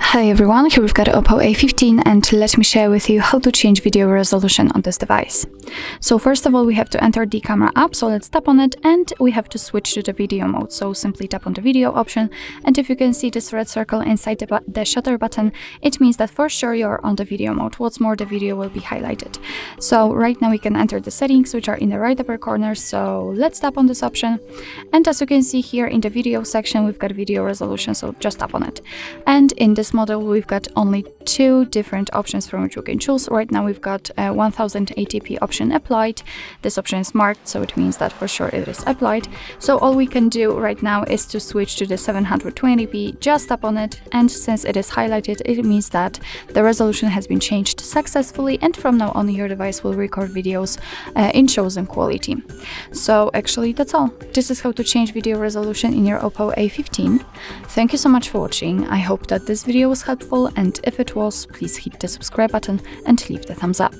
Hi everyone, here we've got Oppo A15 and let me share with you how to change video resolution on this device. So first of all, we have to enter the camera app, so let's tap on it and we have to switch to the video mode. So simply tap on the video option, and if you can see this red circle inside the shutter button, it means that for sure you're on the video mode. What's more, the video will be highlighted. So right now we can enter the settings, which are in the right upper corner, so let's tap on this option. And as you can see here in the video section, we've got video resolution, so just tap on it. And in this model we've got only two different options from which we can choose. Right now we've got a 1080p option applied. This option is marked, so it means that for sure it is applied. So all we can do right now is to switch to the 720p. Just tap on it, and since it is highlighted, it means that the resolution has been changed successfully, and from now on your device will record videos in chosen quality. So actually that's all. This is how to change video resolution in your Oppo A15. Thank you so much for watching. I hope that this video was helpful, and if it was, please hit the subscribe button and leave the thumbs up.